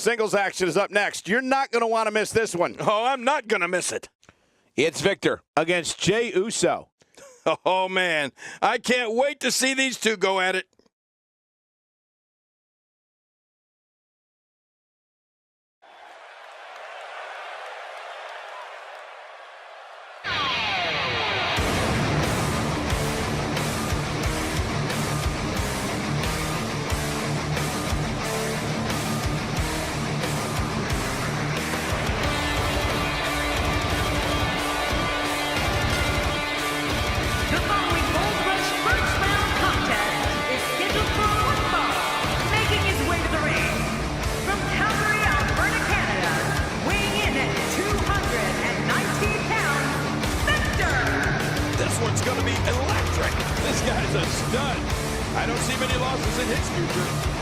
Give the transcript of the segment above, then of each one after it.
Singles action is up next. You're not going to want to miss this one. Oh, I'm not going to miss it. It's Victor against Jey Uso. Oh, man. I can't wait to see these two go at it. It's going to be electric. This guy's a stud. I don't see many losses in his future.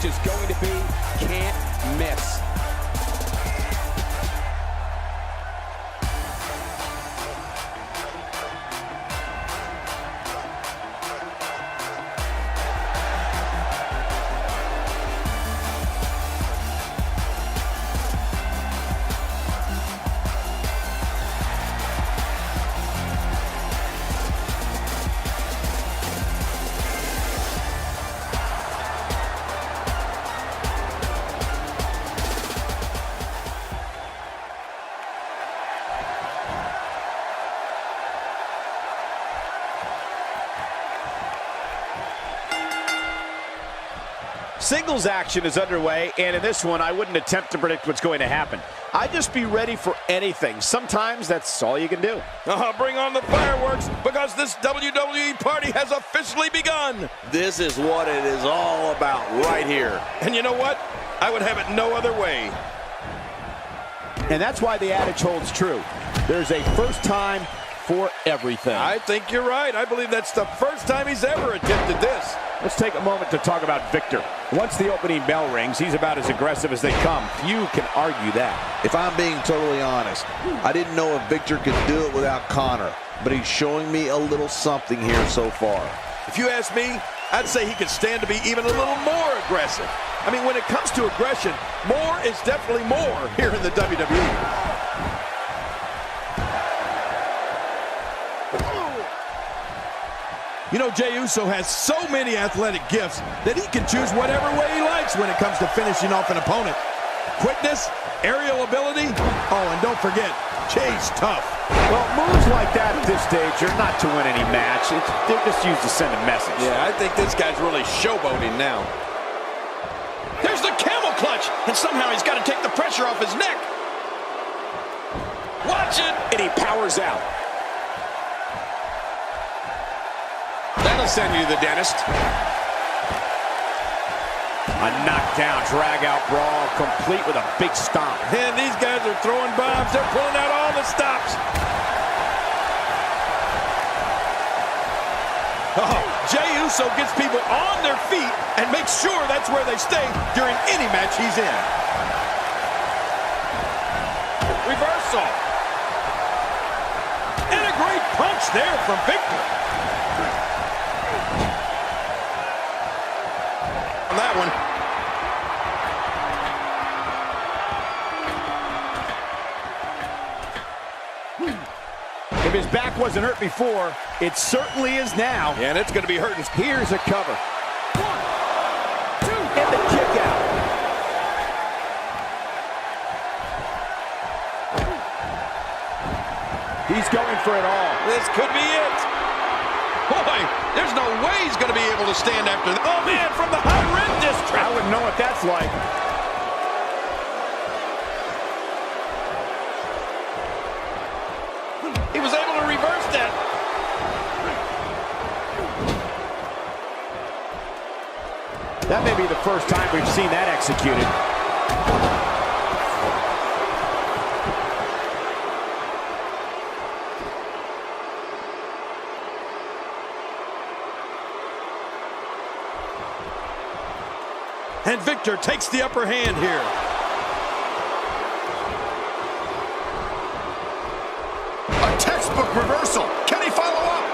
Is going to be can't miss. Singles action is underway, and in this one, I wouldn't attempt to predict what's going to happen. I'd just be ready for anything. Sometimes that's all you can do. Bring on the fireworks, because this WWE party has officially begun. This is what it is all about right here. And you know what? I would have it no other way. And that's why the adage holds true. There's a first time for everything. I think you're right. I believe that's the first time he's ever attempted this. Let's take a moment to talk about Victor. Once the opening bell rings, he's about as aggressive as they come. Few can argue that. If I'm being totally honest, I didn't know if Victor could do it without Connor, but he's showing me a little something here so far. If you ask me, I'd say he could stand to be even a little more aggressive. I mean, when it comes to aggression, more is definitely more here in the WWE. You know, Jey Uso has so many athletic gifts that he can choose whatever way he likes when it comes to finishing off an opponent. Quickness, aerial ability, oh, and don't forget, Jey's tough. Well, moves like that at this stage are not to win any match. They're just used to send a message. Yeah, I think this guy's really showboating now. There's the camel clutch, and somehow he's got to take the pressure off his neck. Watch it! And he powers out. That'll send you to the dentist. A knockdown, drag-out brawl, complete with a big stomp. And these guys are throwing bombs. They're pulling out all the stops. Oh, Jey Uso gets people on their feet and makes sure that's where they stay during any match he's in. Reversal. And a great punch there from Victor. On that one. If his back wasn't hurt before, it certainly is now. And it's going to be hurting. Here's a cover. 1, 2, and the kick out. He's going for it all. This could be it. Boy, there's no way he's going to be able to stand after that. Oh, man, from the high rim district. I wouldn't know what that's like. He was able to reverse that. That may be the first time we've seen that executed. And Victor takes the upper hand here. A textbook reversal. Can he follow up?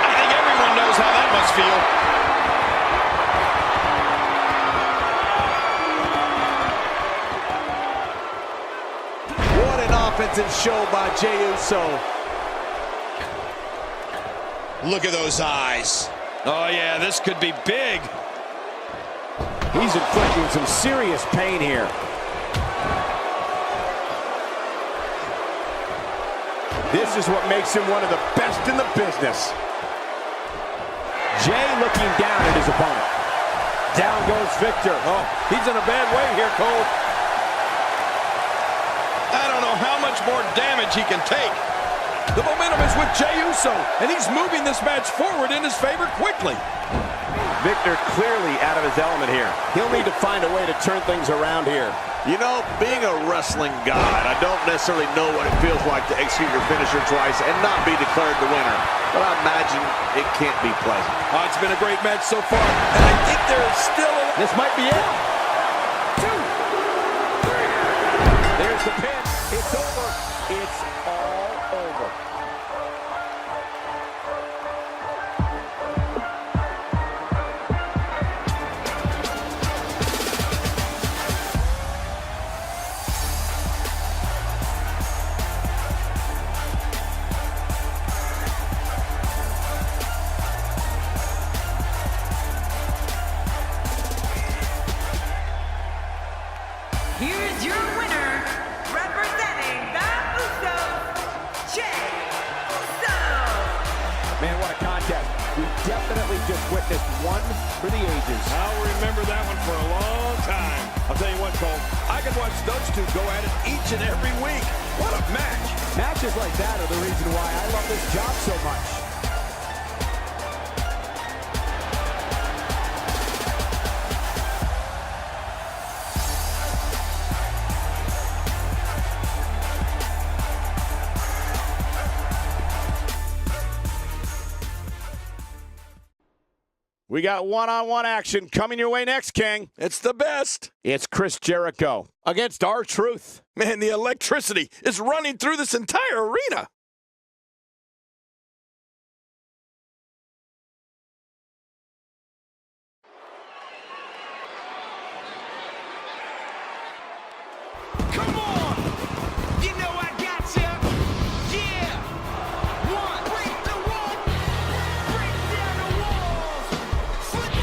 I think everyone knows how that must feel. Offensive show by Jey Uso. Look at those eyes. Oh, yeah, this could be big. He's inflicting some serious pain here. This is what makes him one of the best in the business. Jey looking down at his opponent. Down goes Victor. Oh, he's in a bad way here, Cole. I don't know how much more damage he can take. The momentum is with Jey Uso, and he's moving this match forward in his favor quickly. Victor clearly out of his element here. He'll need to find a way to turn things around here. You know, being a wrestling god, I don't necessarily know what it feels like to execute your finisher twice and not be declared the winner. But I imagine it can't be pleasant. Oh, it's been a great match so far, and I think there is still a... This might be it. 2, 3. There's the pin. It's over. It's all over. Here's your winner, representing the Usos, Jey Uso. Man, what a contest. We definitely just witnessed one for the ages. I'll remember that one for a long time. I'll tell you what, Cole, I could watch those two go at it each and every week. What a match. Matches like that are the reason why I love this job so much. We got one-on-one action coming your way next, King. It's the best. It's Chris Jericho against R-Truth. Man, the electricity is running through this entire arena. Come on! You know I got ya! Yeah! One, break the wall! Break down the walls! Slip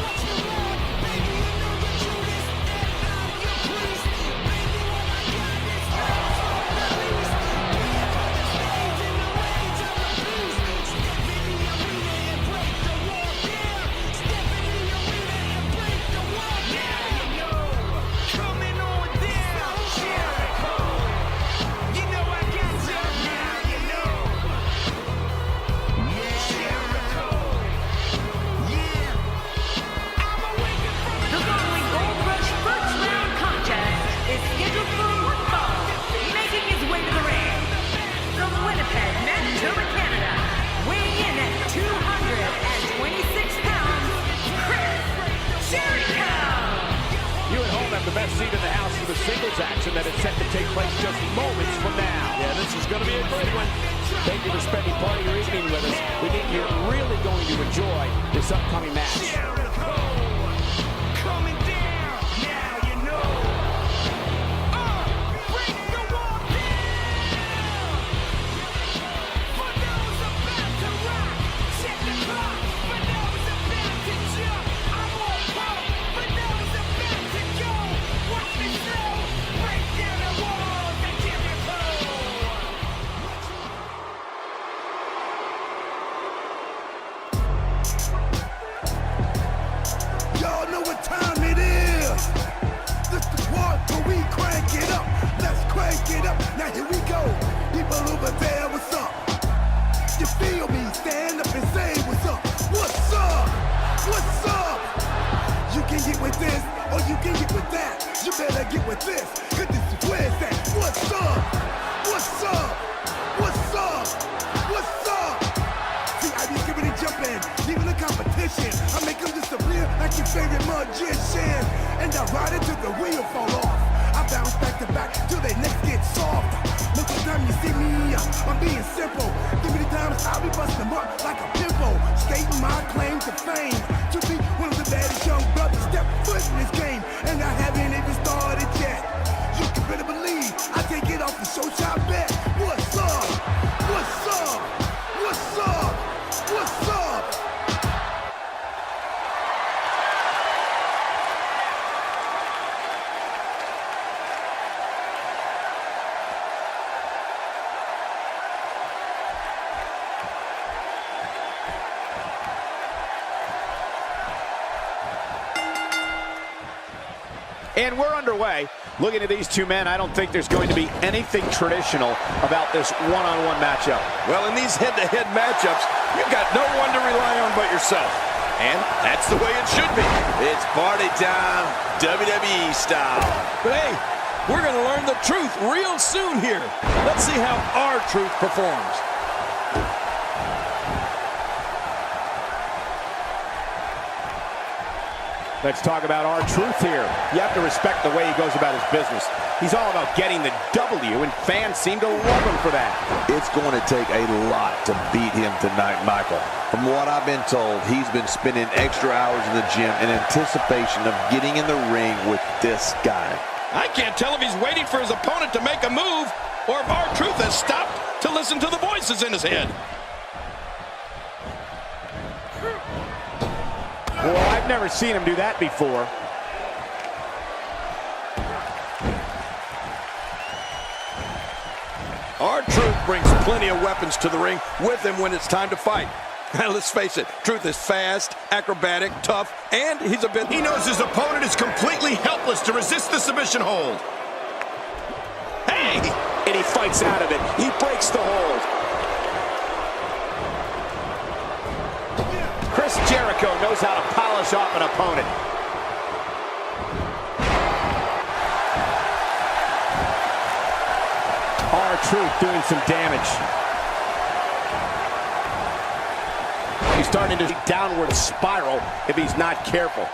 watch the rock! Baby, you know the truth is that I'm your priest! Baby, when I got this, stage in the rage of the beast! Step in the arena and break the wall down! Step in the arena and break the wall down! You know, coming on down! Jericho! You know I got ya! Now you know! Yeah! Jericho! Yeah! I'm awakened from The following Gold Rush first round contest is scheduled for one fall, making his way to the ring. From Winnipeg, Manitoba, Canada, weighing in at 226 pounds, Chris Jericho. You at home have the best seat in the house for the singles action that is set to take place just moments from now. Yeah, this is going to be a great one. Thank you for spending part of your evening with us. We think you're really going to enjoy this upcoming match. Jericho! Coming down! Now you know! Break the wall down! For those about to rock, check the clock. For those about to jump, I'm on pump. For those with this. Cause this is where it's at. What's up? What's up? What's up? What's up? See, I be skipping and jumping, leaving the competition. I make them disappear like your favorite magician. And I ride it till the wheel fall off. I bounce back to back till they necks get soft. Most of the time you see me, I'm being simple. Give me the times I'll be busting them up like a pimple. Stating my claim to fame. To be one of the baddest young brothers step foot in this game. And I haven't even started yet. You can better believe I take it off the show shop bet. What's up? What's up? What's up? What's up? And we're underway. Looking at these two men, I don't think there's going to be anything traditional about this one-on-one matchup. Well, in these head-to-head matchups, you've got no one to rely on but yourself. And that's the way it should be. It's party time, WWE style. But hey, we're going to learn the truth real soon here. Let's see how our truth performs. Let's talk about our truth here. You have to respect the way he goes about his business. He's all about getting the W, and fans seem to love him for that. It's going to take a lot to beat him tonight, Michael. From what I've been told, he's been spending extra hours in the gym in anticipation of getting in the ring with this guy. I can't tell if he's waiting for his opponent to make a move or if our truth has stopped to listen to the voices in his head. Well, I've never seen him do that before. Our truth brings plenty of weapons to the ring with him when it's time to fight. Let's face it, Truth is fast, acrobatic, tough, and he's a bit... He knows his opponent is completely helpless to resist the submission hold. Hey! And he fights out of it. He breaks the hold. Chris Jericho knows how to polish off an opponent. R-Truth doing some damage. He's starting to downward spiral if he's not careful.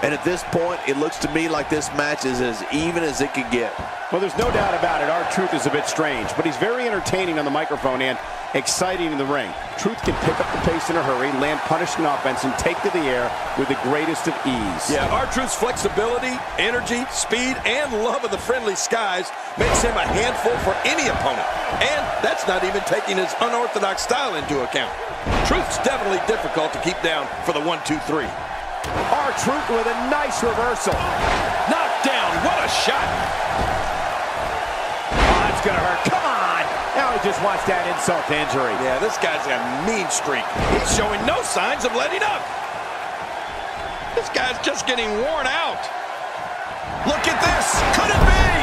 And at this point, it looks to me like this match is as even as it could get. Well, there's no doubt about it. R-Truth is a bit strange, but he's very entertaining on the microphone and exciting in the ring. Truth can pick up the pace in a hurry, land punishing offense, and take to the air with the greatest of ease. Yeah, R-Truth's flexibility, energy, speed, and love of the friendly skies makes him a handful for any opponent. And that's not even taking his unorthodox style into account. Truth's definitely difficult to keep down for the 1-2-3. R-Truth with a nice reversal. Knocked down, what a shot! Oh, that's gonna hurt. Come on! Now he just wants that insult to injury. Yeah, this guy's got a mean streak. He's showing no signs of letting up. This guy's just getting worn out. Look at this! Could it be?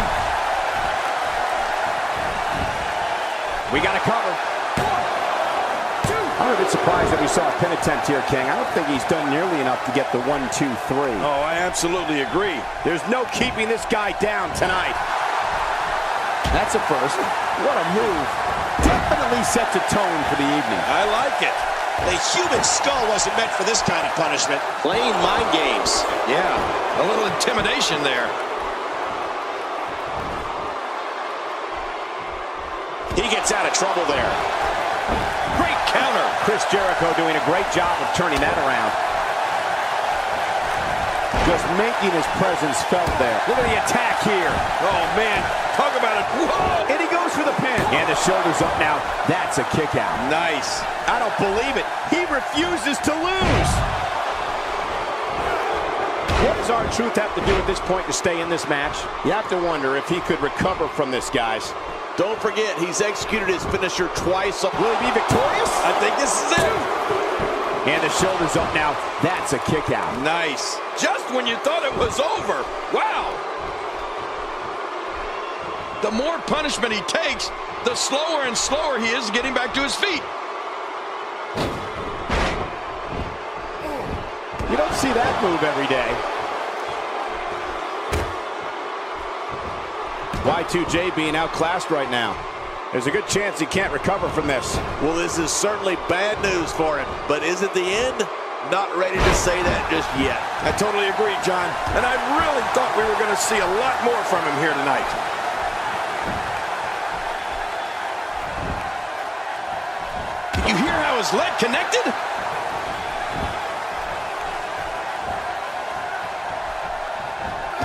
We got to cover. I'm a bit surprised that we saw a pin attempt here, King. I don't think he's done nearly enough to get the 1, 2, 3. Oh, I absolutely agree. There's no keeping this guy down tonight. That's a first. What a move. Definitely sets a tone for the evening. I like it. The human skull wasn't meant for this kind of punishment. Playing mind games. Yeah, a little intimidation there. He gets out of trouble there. Great counter. Chris Jericho doing a great job of turning that around. Just making his presence felt there. Look at the attack here. Oh, man. Talk about it. Whoa! And he goes for the pin. And the shoulder's up now. That's a kick out. Nice. I don't believe it. He refuses to lose. What does R-Truth have to do at this point to stay in this match? You have to wonder if he could recover from this, guys. Don't forget, he's executed his finisher twice. Will he be victorious? I think this is it. And the shoulder's up now. That's a kick out. Nice. Just when you thought it was over. Wow. The more punishment he takes, the slower and slower he is getting back to his feet. You don't see that move every day. Y2J being outclassed right now. There's a good chance he can't recover from this. Well, this is certainly bad news for him, but is it the end? Not ready to say that just yet. I totally agree, John. And I really thought we were going to see a lot more from him here tonight. Did you hear how his leg connected?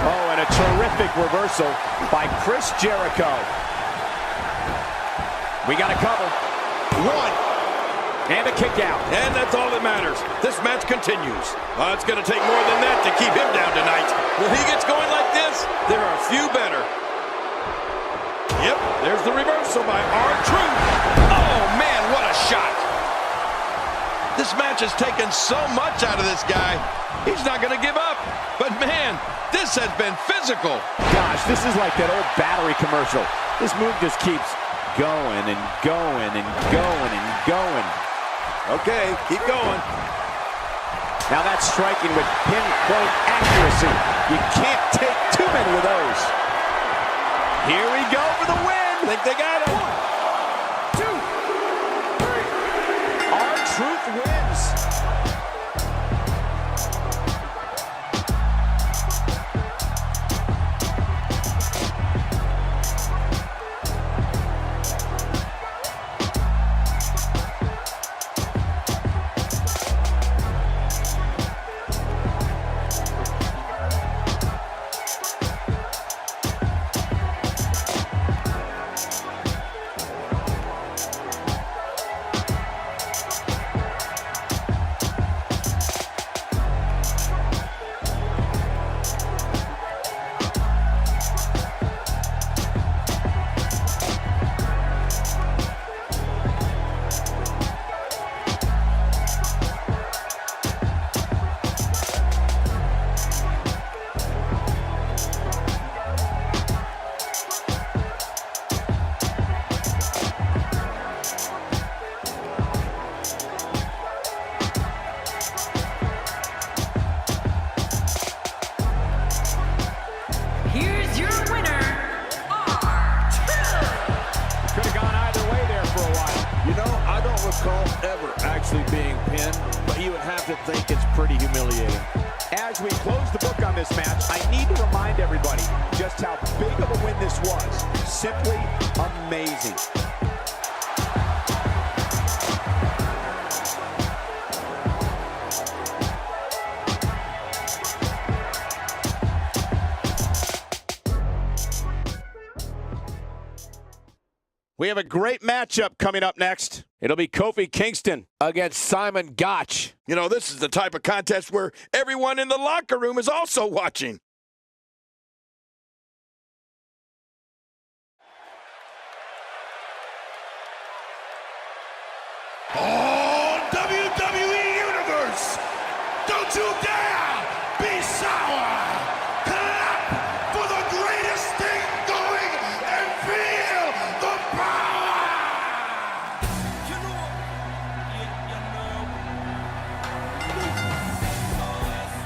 Oh, and a terrific reversal by Chris Jericho. We got a cover. One. And a kick out. And that's all that matters. This match continues. It's going to take more than that to keep him down tonight. When he gets going like this, there are a few better. Yep, there's the reversal by R-Truth. Oh, man, what a shot. This match has taken so much out of this guy. He's not going to give up. But, man, this has been physical. Gosh, this is like that old battery commercial. This move just keeps going and going and going and going. Okay, keep going. Now that's striking with pinpoint accuracy. You can't take too many of those. Here we go for the win. Think they got it. 1, 2, 3. R-Truth wins. Here's your winner, R-Truth. Could have gone either way there for a while. You know, I don't recall ever actually being pinned, but you would have to think it's pretty humiliating. As we close the book on this match, I need to remind everybody just how big of a win this was. Simply amazing. We have a great matchup coming up next. It'll be Kofi Kingston against Simon Gotch. You know, this is the type of contest where everyone in the locker room is also watching. Oh, WWE Universe! Don't you dare be sour! Clap for the greatest thing going and feel the power!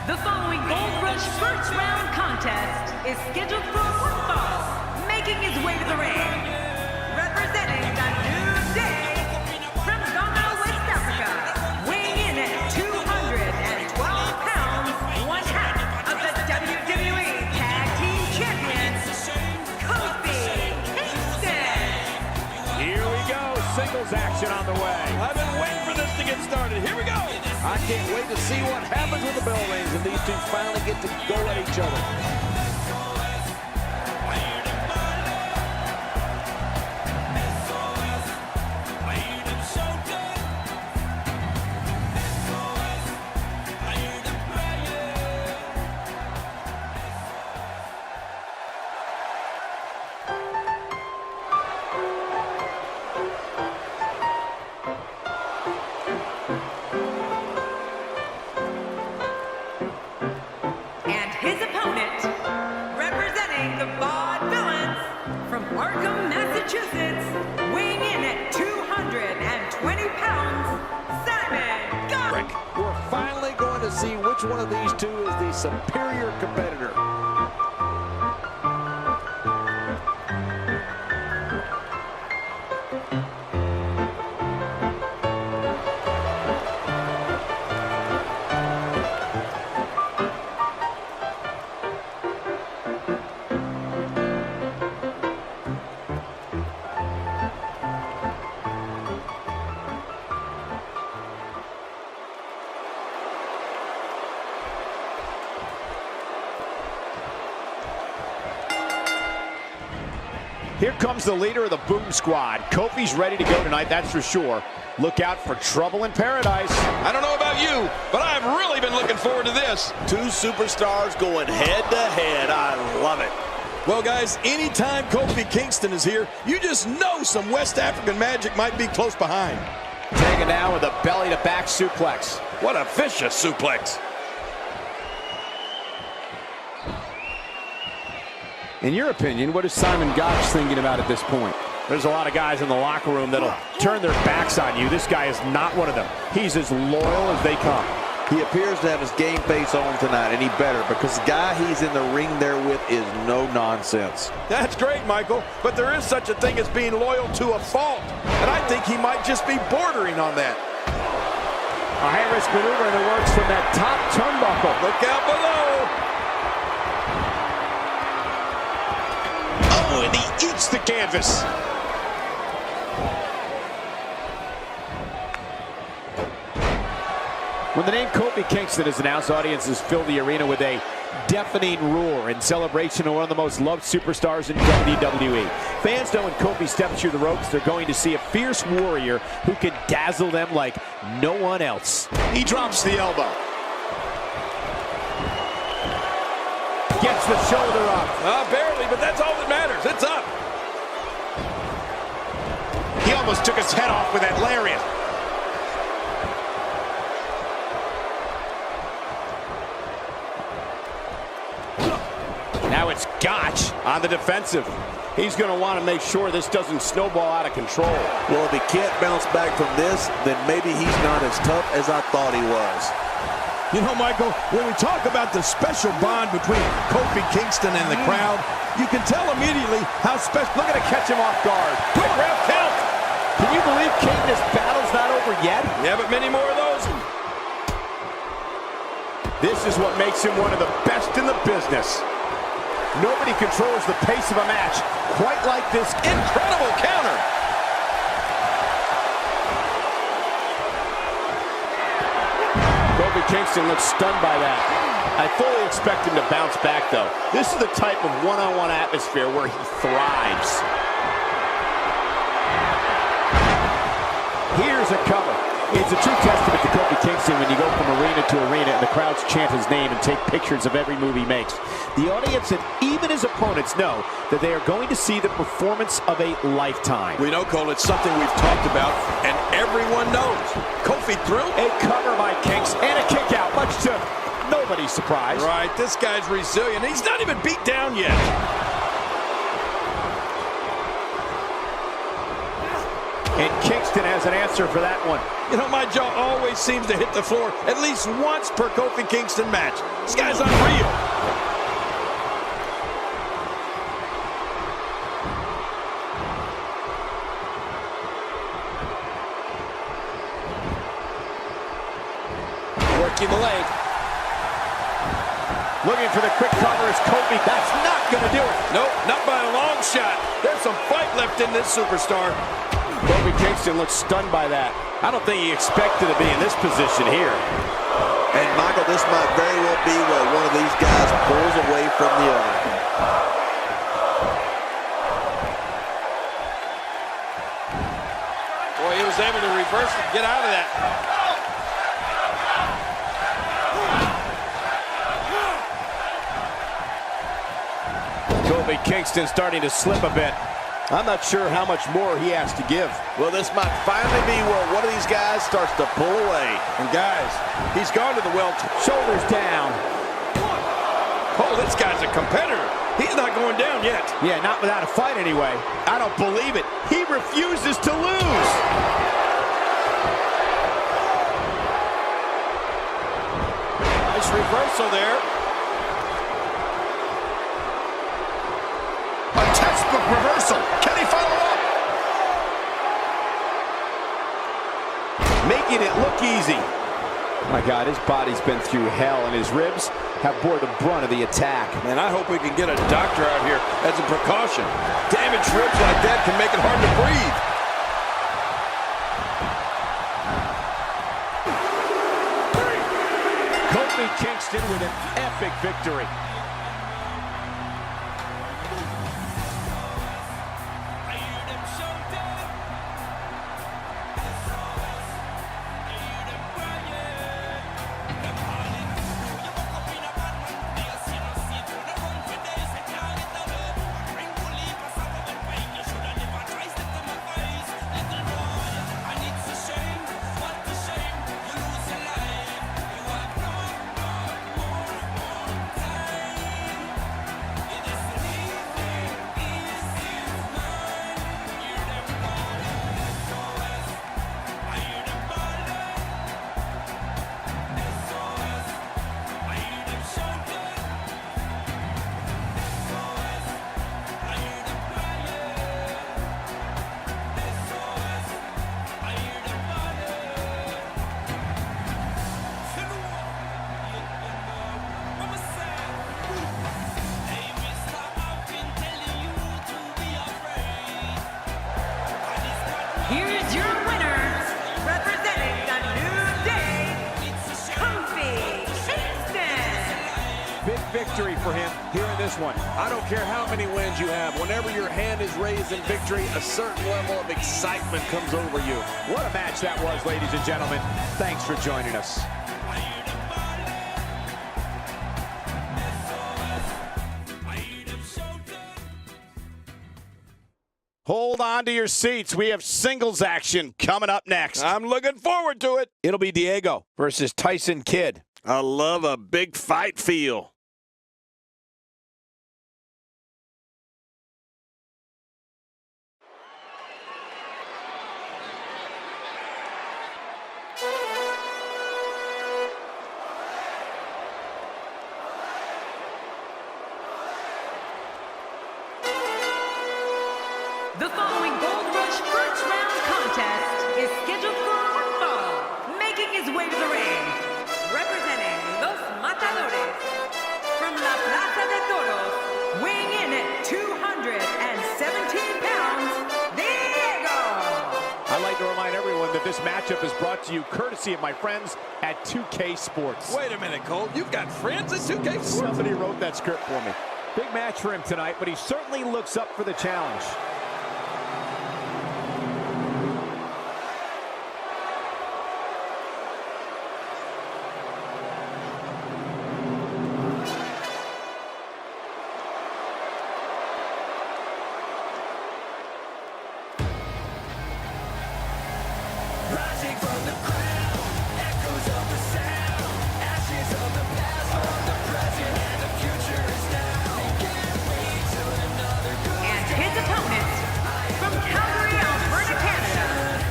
The following Gold Rush first round contest is scheduled for one fall, making his way to the ring. Representing the New Day from Ghana, West Africa, weighing in at 212 pounds, one half of the WWE Tag Team Champions, Kofi Kingston. Here we go, singles action on the way. I've been waiting for this to get started. Here we go. I can't wait to see what happens when the bell rings and these two finally get to go at each other. And his opponent, representing the Vaudevillains from Arkham, Massachusetts, weighing in at 220 pounds, Simon Gotch. We're finally going to see which one of these two is the superior competitor. Here comes the leader of the Boom Squad. Kofi's ready to go tonight, that's for sure. Look out for trouble in paradise. I don't know about you, but I've really been looking forward to this. Two superstars going head to head. I love it. Well, guys, anytime Kofi Kingston is here, you just know some West African magic might be close behind. Taken down with a belly-to-back suplex. What a vicious suplex. In your opinion, what is Simon Gotch thinking about at this point? There's a lot of guys in the locker room that'll turn their backs on you. This guy is not one of them. He's as loyal as they come. He appears to have his game face on tonight, and he better, because the guy he's in the ring there with is no nonsense. That's great, Michael, but there is such a thing as being loyal to a fault, and I think he might just be bordering on that. A high-risk maneuver in the works from that top turnbuckle. Look out below. Oh, and he eats the canvas. When the name Kofi Kingston is announced, audiences fill the arena with a deafening roar in celebration of one of the most loved superstars in WWE. Fans know when Kofi steps through the ropes, they're going to see a fierce warrior who can dazzle them like no one else. He drops the elbow. Gets the shoulder up. Barely, but that's all that matters. It's up. He almost took his head off with that lariat. Now it's Gotch on the defensive. He's going to want to make sure this doesn't snowball out of control. Well, if he can't bounce back from this, then maybe he's not as tough as I thought he was. You know, Michael, when we talk about the special bond between Kofi Kingston and the crowd, you can tell immediately how special. Look at it catch him off guard. Quick ref count. Can you believe, King, this battle's not over yet? Yeah, but many more of those. This is what makes him one of the best in the business. Nobody controls the pace of a match quite like this. Incredible counter. Kofi Kingston looks stunned by that. I fully expect him to bounce back, though. This is the type of one-on-one atmosphere where he thrives. Here's a cover. It's a true testament to Kofi Kingston when you go from arena to arena and the crowds chant his name and take pictures of every move he makes. The audience and even his opponents know that they are going to see the performance of a lifetime. We know, Cole, it's something we've talked about, and everyone knows. Kofi through. A cover by Kingston and a kick out, much to nobody's surprise. Right, this guy's resilient. He's not even beat down yet. And Kingston has an answer for that one. You know, my jaw always seems to hit the floor at least once per Kofi Kingston match. This guy's unreal. Working the leg. Looking for the quick cover is Kofi. That's not going to do it. Nope, not by a long shot. There's some fight left in this superstar. Kofi Kingston looks stunned by that. I don't think he expected to be in this position here. And, Michael, this might very well be where one of these guys pulls away from the other. Boy, he was able to reverse and get out of that. Kofi Kingston starting to slip a bit. I'm not sure how much more he has to give. Well, this might finally be where one of these guys starts to pull away. And guys, he's gone to the well. Shoulders down. Oh, this guy's a competitor. He's not going down yet. Yeah, not without a fight anyway. I don't believe it. He refuses to lose. Nice reversal there. A textbook reversal. Can he follow up? Making it look easy. My God, his body's been through hell, and his ribs have bore the brunt of the attack. Man, I hope we can get a doctor out here as a precaution. Damaged ribs like that can make it hard to breathe. Kofi Kingston with an epic victory. here's your winner, representing the New Day, Kofi Kingston. Big victory for him here in this one. I don't care how many wins you have. Whenever your hand is raised in victory, a certain level of excitement comes over you. What a match that was, ladies and gentlemen. Thanks for joining us. Hold on to your seats. We have singles action coming up next. I'm looking forward to it. It'll be Diego versus Tyson Kidd. I love a big fight feel. The following Gold Rush first round contest is scheduled for one fall. Making his way to the ring, representing Los Matadores, from La Plaza de Toros, weighing in at 217 pounds, Diego. I'd like to remind everyone that this matchup is brought to you courtesy of my friends at 2K Sports. Wait a minute, Cole. You've got friends at 2K Sports? Somebody wrote that script for me. Big match for him tonight, but he certainly looks up for the challenge. Rising from the crowd, echoes of the sound, ashes of the past, from the present and the future is now. Can't wait till another good And his opponent, from Calgary, Alberta, Canada,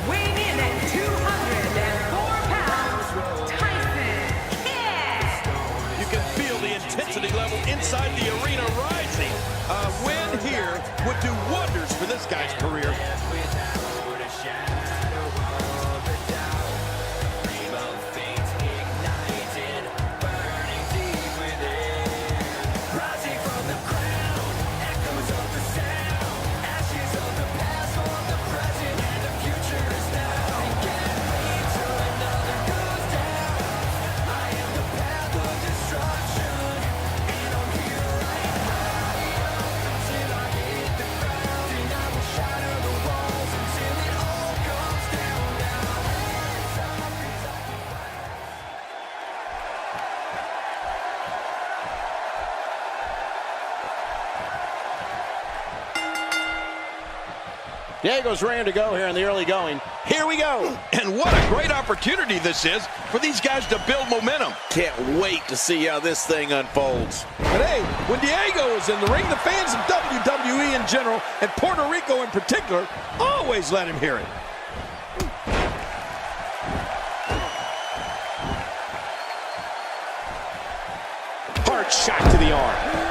weighing in at 204 pounds, Tyson Kidd. You can feel the intensity level inside the arena rising. A win here would do wonders for this guy's career. rising from the crowd, echoes of the sound, ashes of the past, from the present and the future is now. Can't wait till another goes down. I am the path of destruction, and I'm here right now until I hit the ground, and I will shatter the walls until it all comes down now. Diego's ready to go here in the early going. Here we go. And what a great opportunity this is for these guys to build momentum. Can't wait to see how this thing unfolds. But hey, when Diego is in the ring, the fans of WWE in general, and Puerto Rico in particular, always let him hear it. Hard shot to the arm.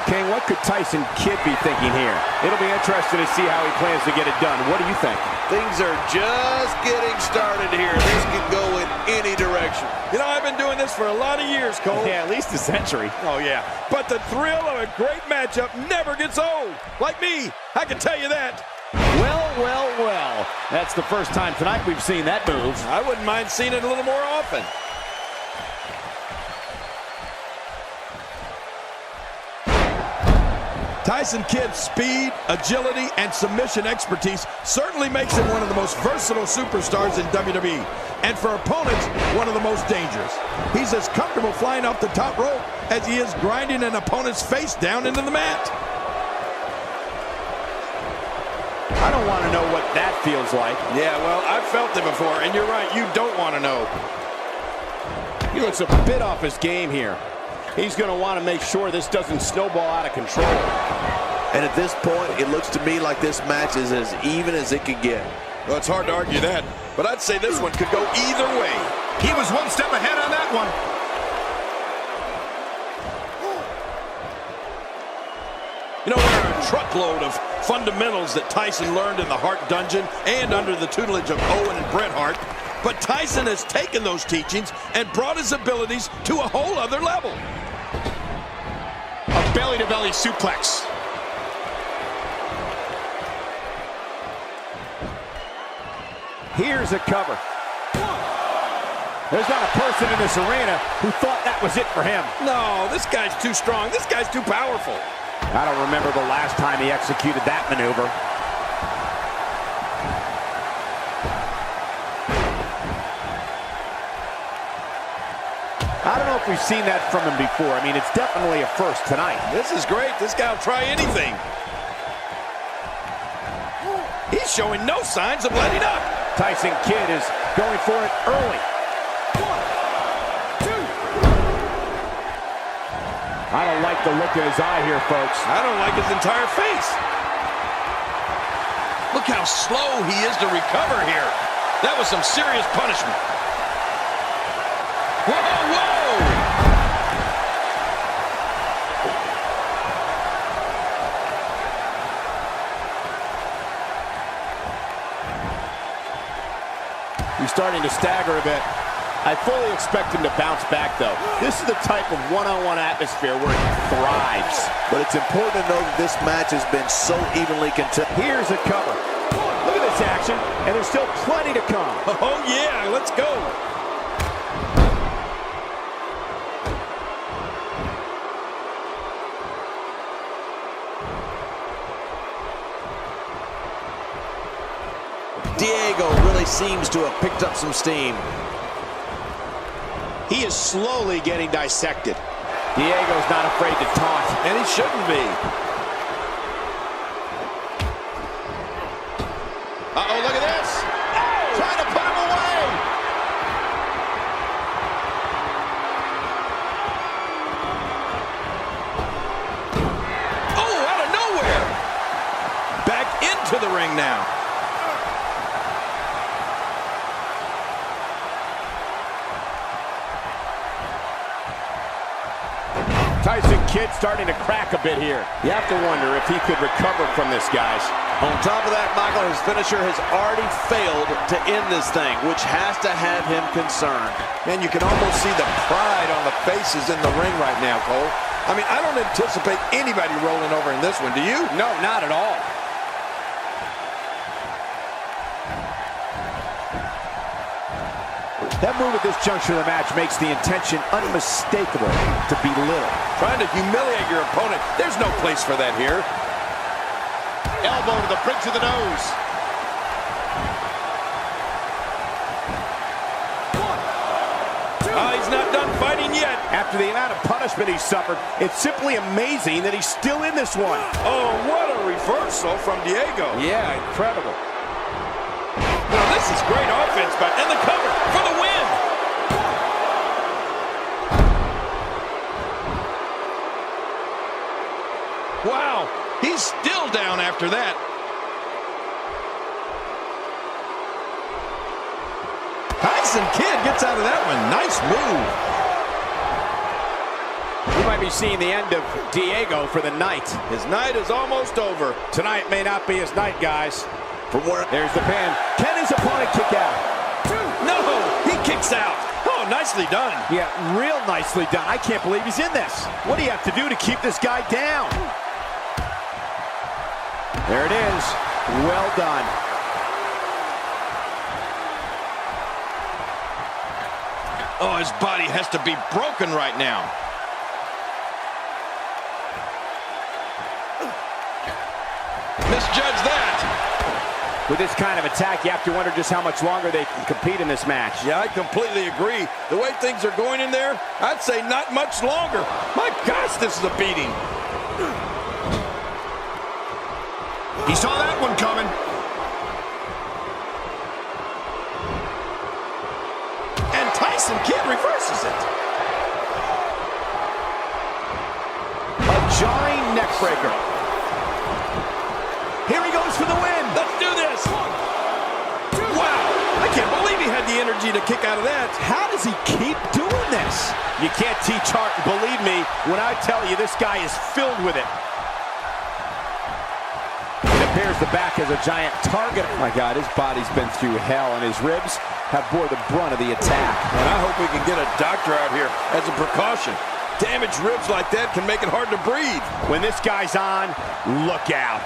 King, what could Tyson Kidd be thinking here? It'll be interesting to see how he plans to get it done. What do you think? Things are just getting started here. This could go in any direction. You know, I've been doing this for a lot of years, Cole. Yeah, at least a century. Oh, yeah. But the thrill of a great matchup never gets old. Like me, I can tell you that. Well, well, well. That's the first time tonight we've seen that move. I wouldn't mind seeing it a little more often. Tyson Kidd's speed, agility, and submission expertise certainly makes him one of the most versatile superstars in WWE. And for opponents, one of the most dangerous. He's as comfortable flying off the top rope as he is grinding an opponent's face down into the mat. I don't want to know what that feels like. Yeah, well, I've felt it before, and you're right, you don't want to know. He looks a bit off his game here. He's going to want to make sure this doesn't snowball out of control. And at this point, it looks to me like this match is as even as it could get. Well, it's hard to argue that, but I'd say this one could go either way. He was one step ahead on that one. You know, there are a truckload of fundamentals that Tyson learned in the Hart Dungeon and under the tutelage of Owen and Bret Hart. But Tyson has taken those teachings and brought his abilities to a whole other level. A belly-to-belly suplex. Here's a cover. There's not a person in this arena who thought that was it for him. No, this guy's too strong. This guy's too powerful. I don't remember the last time he executed that maneuver. I don't know if we've seen that from him before. I mean, it's definitely a first tonight. This is great. This guy will try anything. He's showing no signs of letting up. Tyson Kidd is going for it early. 1, 2. I don't like the look in his eye here, folks. I don't like his entire face. Look how slow he is to recover here. That was some serious punishment. Whoa, whoa! He's starting to stagger a bit. I fully expect him to bounce back, though. This is the type of one-on-one atmosphere where he thrives. But it's important to know that this match has been so evenly contested. Here's a cover. Look at this action, and there's still plenty to come. Oh, yeah, let's go. Diego really seems to have picked up some steam. He is slowly getting dissected. Diego's not afraid to taunt. And he shouldn't be. Uh-oh, look at this. Trying to put him away. Oh, out of nowhere. Back into the ring now. Tyson Kidd starting to crack a bit here. You have to wonder if he could recover from this, guys. On top of that, Michael, his finisher has already failed to end this thing, which has to have him concerned. Man, you can almost see the pride on the faces in the ring right now, Cole. I mean, I don't anticipate anybody rolling over in this one, do you? No, not at all. That move at this juncture of the match makes the intention unmistakable to belittle. Trying to humiliate your opponent. There's no place for that here. Elbow to the bridge of the nose. 1, 2. Oh, he's not done fighting yet. After the amount of punishment he suffered, it's simply amazing that he's still in this one. Oh, what a reversal from Diego. Yeah, incredible. Now, this is great offense, but and the cover for the win. Wow, he's still down after that. Tyson Kidd gets out of that one. Nice move. We might be seeing the end of Diego for the night. His night is almost over. Tonight may not be his night, guys. From where There's the pin. Can his opponent kick out? No, he kicks out. Oh, nicely done. Yeah, real nicely done. I can't believe he's in this. What do you have to do to keep this guy down? There it is. Well done. Oh, his body has to be broken right now. Misjudged that. With this kind of attack, you have to wonder just how much longer they can compete in this match. Yeah, I completely agree. The way things are going in there, I'd say not much longer. My gosh, this is a beating. He saw that one coming. And Tyson Kidd reverses it. A jarring neck breaker. Here he goes for the win. Let's do this. Wow, I can't believe he had the energy to kick out of that. How does he keep doing this? You can't teach heart, believe me, when I tell you this guy is filled with it. It appears the back is a giant target. Oh my God, his body's been through hell, and his ribs have bore the brunt of the attack. And I hope we can get a doctor out here as a precaution. Damaged ribs like that can make it hard to breathe. When this guy's on, look out.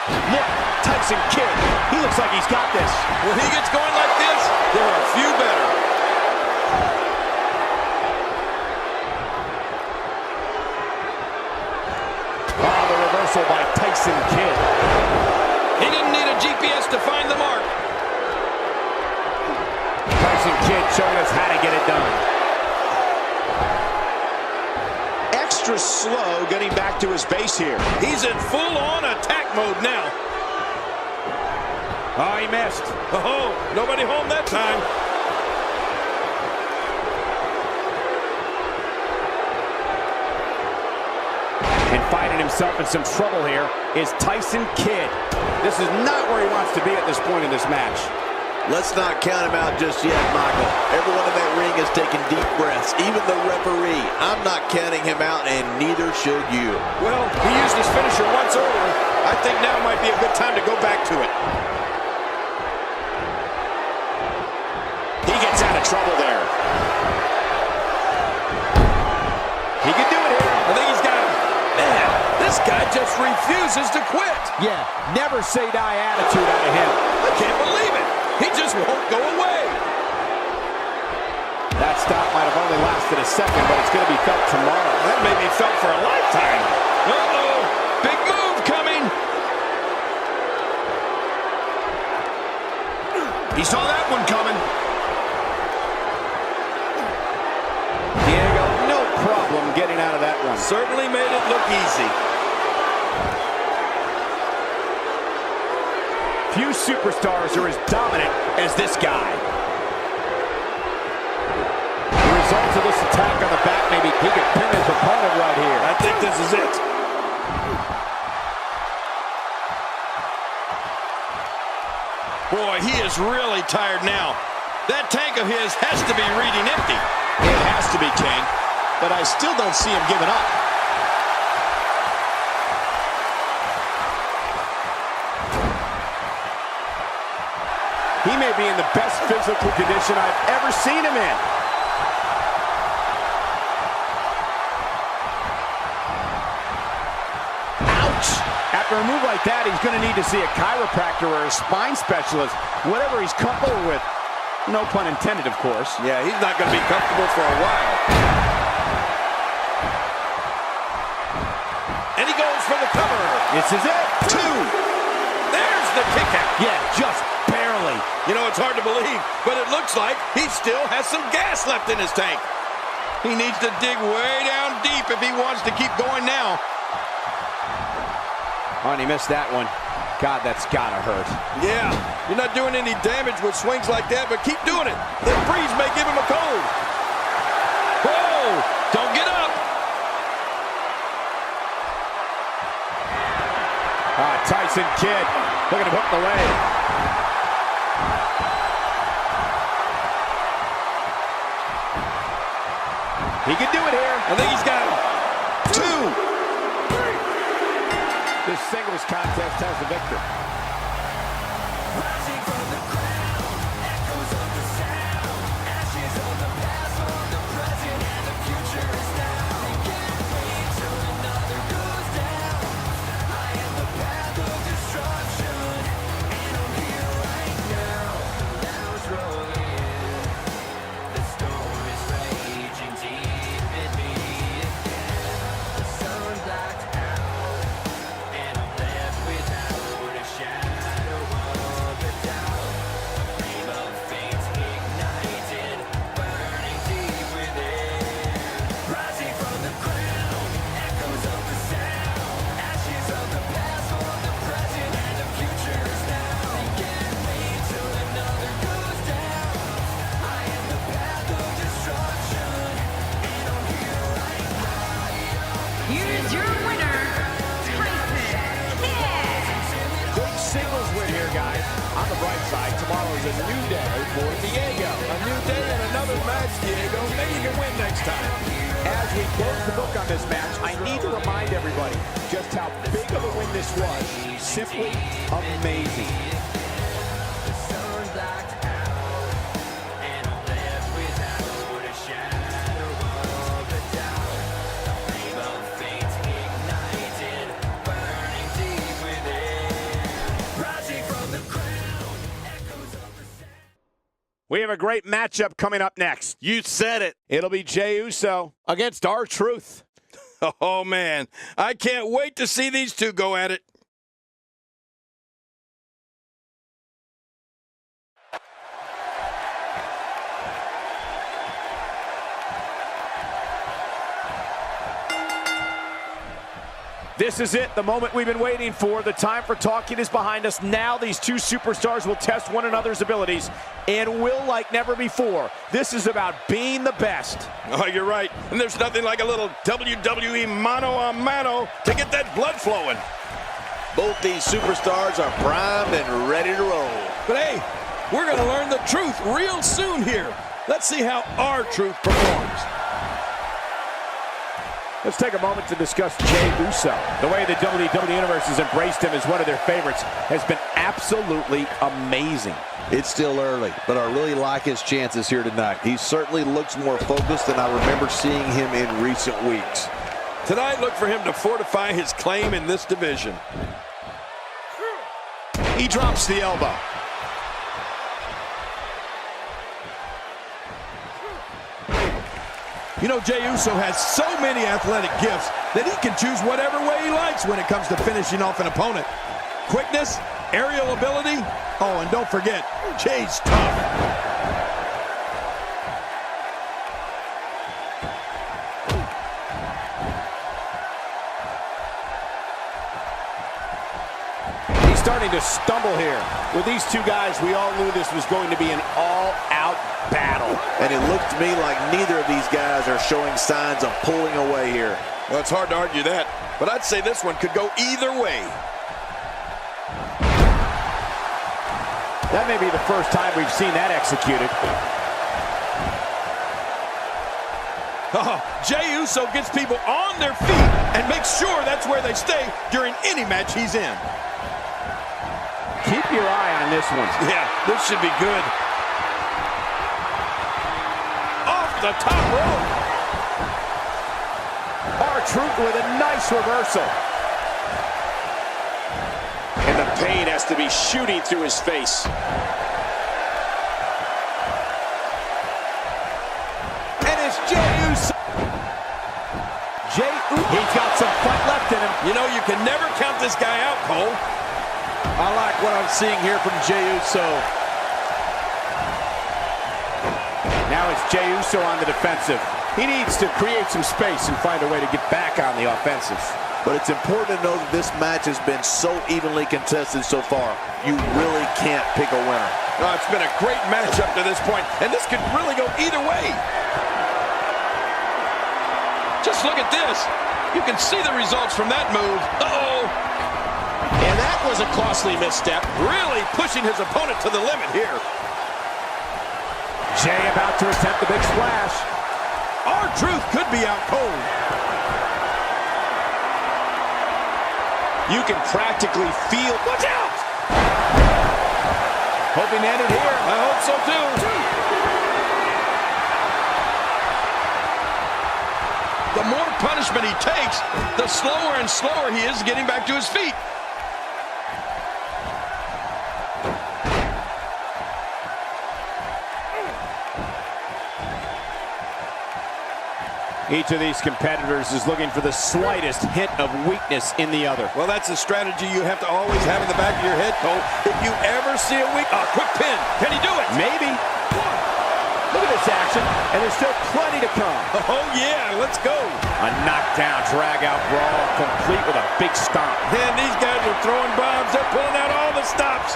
Look, Tyson Kidd. He looks like he's got this. When he gets going like this, there are a few better. Oh, the reversal by Tyson Kidd. He didn't need a GPS to find the mark. Tyson Kidd showing us how to get it done. Extra slow getting back to his base here. He's in full-on attack mode now. Oh, he missed. Oh, nobody home that time. And finding himself in some trouble here is Tyson Kidd. This is not where he wants to be at this point in this match. Let's not count him out just yet, Michael. Everyone in that ring is taking deep breaths, even the referee. I'm not counting him out, and neither should you. Well, he used his finisher once earlier. I think now might be a good time to go back to it. He gets out of trouble there. He can do it here. I think he's got him. Man, this guy just refuses to quit. Yeah, never say die attitude out of him. I can't believe it. He just won't go away. That stop might have only lasted a second, but it's going to be felt tomorrow. That may be felt for a lifetime. Uh-oh, big move coming. He saw that one coming. Diego, no problem getting out of that one. Certainly made it look easy. Few superstars are as dominant as this guy. The result of this attack on the back, maybe he could pin his opponent right here. I think this is it. Boy, he is really tired now. That tank of his has to be reading empty. It has to be, King, but I still don't see him giving up. He may be in the best physical condition I've ever seen him in. Ouch! After a move like that, he's going to need to see a chiropractor or a spine specialist, whatever he's comfortable with. No pun intended, of course. Yeah, he's not going to be comfortable for a while. And he goes for the cover. This is it. 2. There's the kick out. Yeah, just barely. You know, it's hard to believe, but it looks like he still has some gas left in his tank. He needs to dig way down deep if he wants to keep going now. Oh, and he missed that one. God, that's gotta hurt. Yeah, you're not doing any damage with swings like that, but keep doing it. The freeze may give him a cold. Whoa, don't get up. Tyson Kidd looking to hook the leg. He can do it here. I think he's got him. 2. This singles contest has the victor. Rising from the ground, echoes of the sound, ashes of the past, of the present, and the future is now. They can't wait till another goes down. I am the path of destruction, and I'm here right now. Now's rolling, the storm is raging deep in me again. The sun blacked out, and I'm left without a shadow of a doubt. A flame of fate ignited, burning deep within. Rising from the ground, echoes of the sound, ashes of the past, of the present, and the future is now. They can't wait till another goes down. I am the path of destruction, and I'm here right now. Here's your winner, Tyson Kidd. Big singles win here, guys. On the bright side, tomorrow is a new day for Diego. A new day and another match, Diego. Maybe you can win next time. As we close the book on this match, I need to remind everybody just how big of a win this was. Simply amazing. The sun blacked out, and I'm left without a shadow of a doubt. A flame of fate ignited, burning deep within. We have a great matchup coming up next. You said it. It'll be Jey Uso against R-Truth. Oh, man. I can't wait to see these two go at it. This is it, the moment we've been waiting for. The time for talking is behind us. Now these two superstars will test one another's abilities and will like never before. This is about being the best. Oh, you're right. And there's nothing like a little WWE mano-a-mano to get that blood flowing. Both these superstars are primed and ready to roll. But hey, we're going to learn the truth real soon here. Let's see how R-Truth performs. Let's take a moment to discuss Jey Uso. The way the WWE Universe has embraced him as one of their favorites has been absolutely amazing. It's still early, but I really like his chances here tonight. He certainly looks more focused than I remember seeing him in recent weeks. Tonight, look for him to fortify his claim in this division. He drops the elbow. You know, Jey Uso has so many athletic gifts that he can choose whatever way he likes when it comes to finishing off an opponent. Quickness, aerial ability, oh, and don't forget, Jey's tough. He's starting to stumble here. With these two guys, we all knew this was going to be an all-out battle. And it looked to me like neither of these guys are showing signs of pulling away here. Well, it's hard to argue that, but I'd say this one could go either way. That may be the first time we've seen that executed. Oh, Jey Uso gets people on their feet and makes sure that's where they stay during any match he's in. Keep your eye on this one. Yeah, this should be good. Off the top rope. R-Truth with a nice reversal. And the pain has to be shooting through his face. And it's Jey Uso. He's got some fight left in him. You know, you can never count this guy out, Cole. I like what I'm seeing here from Jey Uso. Now it's Jey Uso on the defensive. He needs to create some space and find a way to get back on the offensive. But it's important to know that this match has been so evenly contested so far. You really can't pick a winner. Oh, it's been a great match up to this point, and this could really go either way. Just look at this. You can see the results from that move. Uh-oh. And that was a costly misstep. Really pushing his opponent to the limit here. Jey about to attempt the big splash. R-Truth could be out cold. You can practically feel... Watch out! Hoping to end it here. I hope so too. The more punishment he takes, the slower and slower he is getting back to his feet. Each of these competitors is looking for the slightest hint of weakness in the other. Well, that's a strategy you have to always have in the back of your head, Cole. If you ever see a quick pin, can he do it? Maybe. Look at this action, and there's still plenty to come. Oh, yeah, let's go. A knockdown, drag-out brawl, complete with a big stomp. Man, these guys are throwing bombs. They're pulling out all the stops.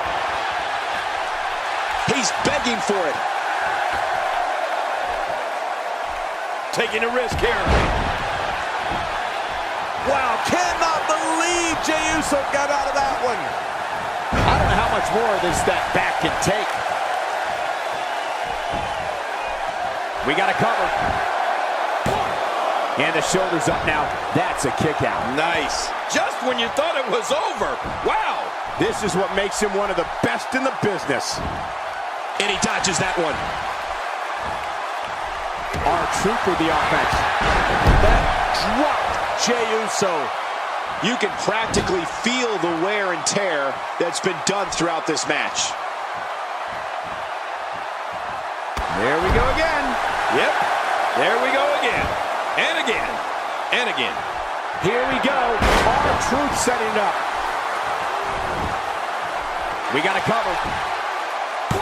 He's begging for it. Taking a risk here. Wow, cannot believe Jey Uso got out of that one. I don't know how much more of this that back can take. We got a cover. And the shoulder's up now. That's a kick out. Nice. Just when you thought it was over. Wow. This is what makes him one of the best in the business. And he dodges that one. R-Truth with the offense. That dropped Jey Uso. You can practically feel the wear and tear that's been done throughout this match. There we go again. Yep, there we go again. And again, and again. Here we go. R-Truth setting it up. We got to cover. 1,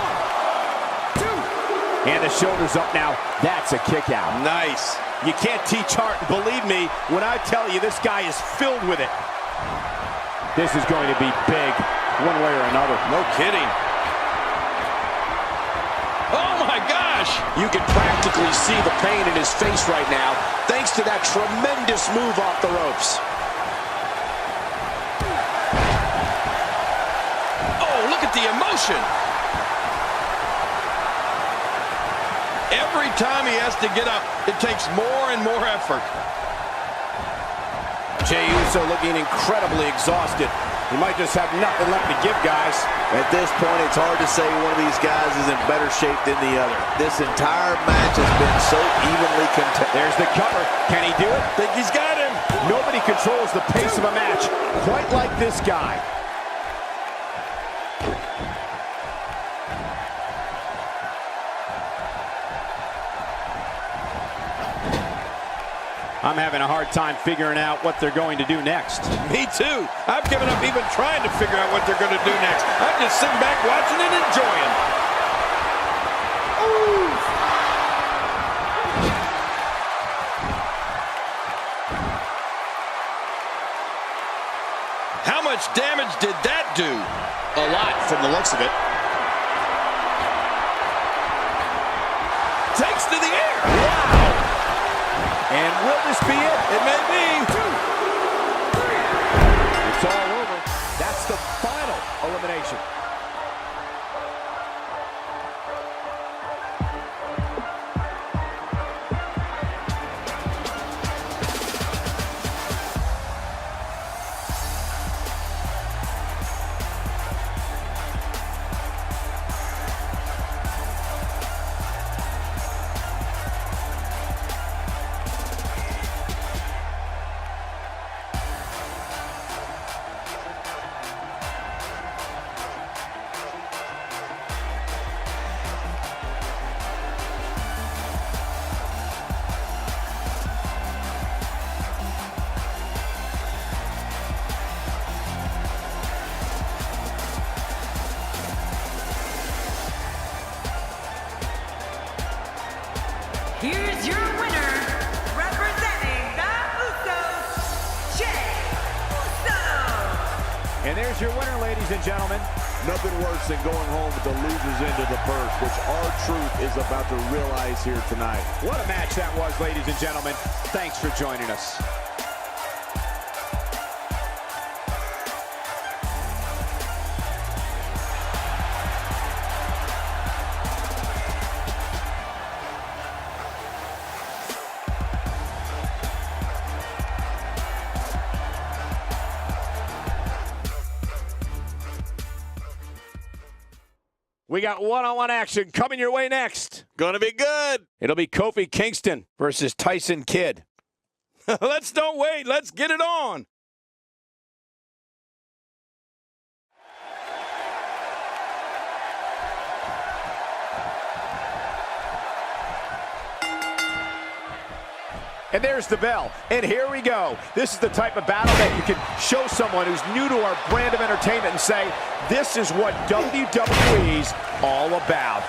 2. And the shoulder's up now. That's a kick out. Nice. You can't teach heart. Believe me when I tell you this guy is filled with it. This is going to be big one way or another. No kidding. Oh my gosh! You can practically see the pain in his face right now, thanks to that tremendous move off the ropes. Oh, look at the emotion. Every time he has to get up, it takes more and more effort. Jey Uso looking incredibly exhausted. He might just have nothing left to give, guys. At this point, it's hard to say one of these guys is in better shape than the other. This entire match has been so evenly contested. There's the cover. Can he do it? Think he's got him. Nobody controls the pace of a match quite like this guy. I'm having a hard time figuring out what they're going to do next. Me too. I've given up even trying to figure out what they're going to do next. I'm just sitting back watching and enjoying. Ooh. How much damage did that do? A lot from the looks of it. Takes to the air. Wow! And will this be it? It may be. 2, 3. It's all over. That's the final elimination. Here's your winner, representing the Usos, Jey Uso. And there's your winner, ladies and gentlemen. Nothing worse than going home with the loser's end of the purse, which R-Truth is about to realize here tonight. What a match that was, ladies and gentlemen. Thanks for joining us. We got one-on-one action coming your way next. Gonna be good. It'll be Kofi Kingston versus Tyson Kidd. Let's don't wait. Let's get it on. And there's the bell. And here we go. This is the type of battle that you can show someone who's new to our brand of entertainment and say, this is what WWE's all about.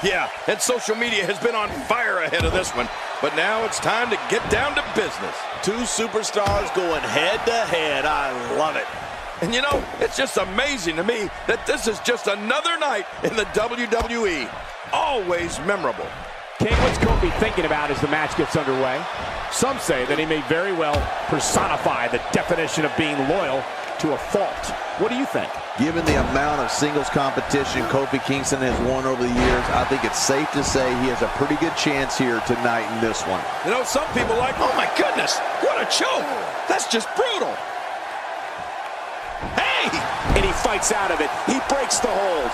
Yeah, and social media has been on fire ahead of this one. But now it's time to get down to business. Two superstars going head to head. I love it. And you know, it's just amazing to me that this is just another night in the WWE. Always memorable. King, what's Kofi thinking about as the match gets underway? Some say that he may very well personify the definition of being loyal to a fault. What do you think? Given the amount of singles competition Kofi Kingston has won over the years, I think it's safe to say he has a pretty good chance here tonight in this one. You know, some people are like, oh my goodness, what a choke. That's just brutal. Hey! And he fights out of it. He breaks the hold.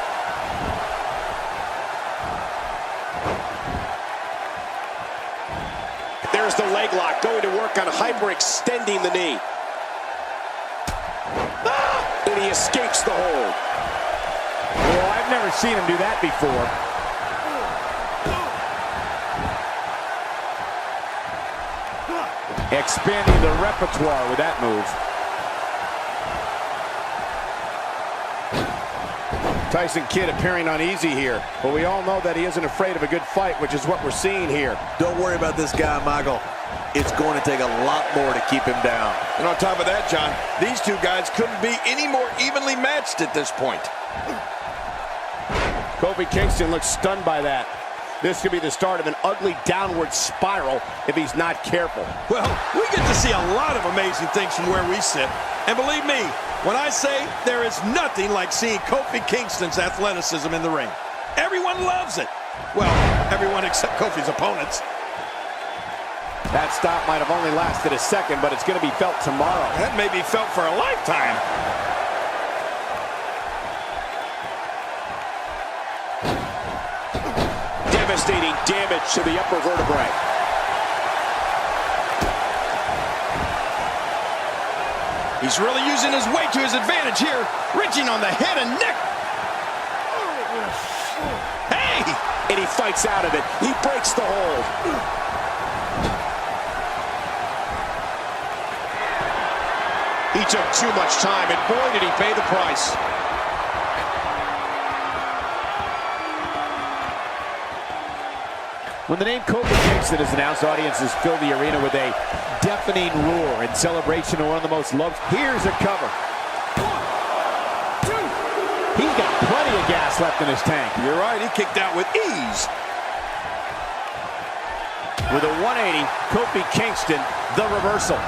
There's the leg lock, going to work on hyperextending the knee. Ah! And he escapes the hold. Well, I've never seen him do that before. Expanding the repertoire with that move. Tyson Kidd appearing uneasy here, but we all know that he isn't afraid of a good fight, which is what we're seeing here. Don't worry about this guy, Michael. It's going to take a lot more to keep him down. And on top of that, John, these two guys couldn't be any more evenly matched at this point. Kofi Kingston looks stunned by that. This could be the start of an ugly downward spiral if he's not careful. Well, we get to see a lot of amazing things from where we sit. And believe me, when I say there is nothing like seeing Kofi Kingston's athleticism in the ring. Everyone loves it. Well, everyone except Kofi's opponents. That stop might have only lasted a second, but it's going to be felt tomorrow. That may be felt for a lifetime. Devastating damage to the upper vertebrae. He's really using his weight to his advantage here, reaching on the head and neck. Hey! And he fights out of it. He breaks the hold. He took too much time, and boy, did he pay the price. When the name Kofi Kingston is announced, audiences fill the arena with a deafening roar in celebration of one of the most loved. Here's a cover. 1, 2. He's got plenty of gas left in his tank. You're right, he kicked out with ease. With a 180, Kofi Kingston, the reversal.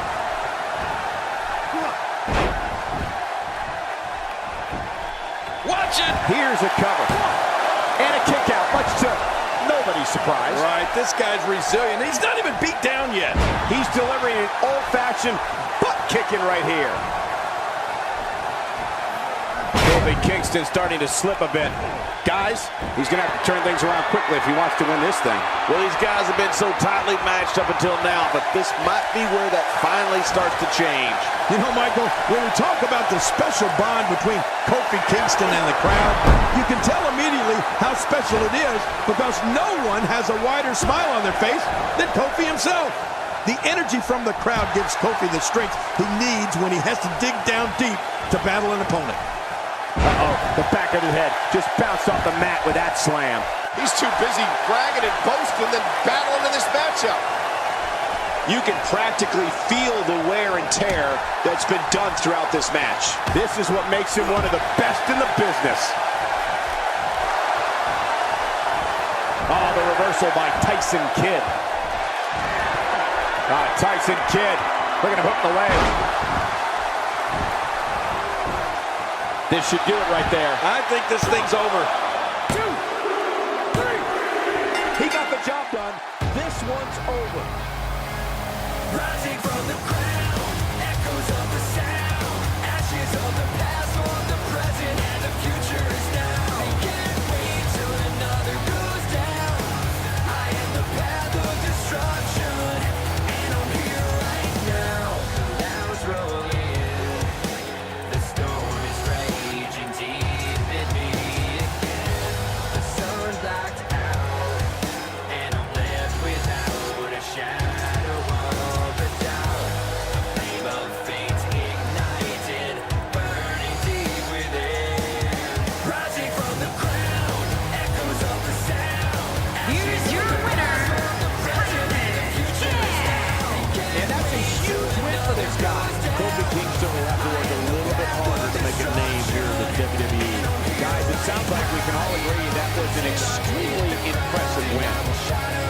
Watch it! Here's a cover. And a kick out, much to nobody's surprise. Right, this guy's resilient. He's not even beat down yet. He's delivering an old-fashioned butt kicking right here. Kofi Kingston starting to slip a bit. Guys, he's going to have to turn things around quickly if he wants to win this thing. Well, these guys have been so tightly matched up until now, but this might be where that finally starts to change. You know, Michael, when we talk about the special bond between Kofi Kingston and the crowd, you can tell immediately how special it is because no one has a wider smile on their face than Kofi himself. The energy from the crowd gives Kofi the strength he needs when he has to dig down deep to battle an opponent. Uh-oh, the back of the head just bounced off the mat with that slam. He's too busy bragging and boasting than battling in this matchup. You can practically feel the wear and tear that's been done throughout this match. This is what makes him one of the best in the business. Oh, the reversal by Tyson Kidd. Tyson Kidd looking to hook the leg. This should do it right there. I think this thing's over. 2, 3. He got the job done. This one's over. Rising from the ground, echoes of the sound, ashes of the past form the present, and the future is now. I can't wait till another goes down. I am the path of destruction, and I'm here right now. Clouds roll in, the storm is raging deep in me again. The sun's blacked out, and I'm left without a shadow. Kofi Kingston will have to work a little bit harder to make a name here in the WWE. Guys, it sounds like we can all agree that was an extremely impressive win.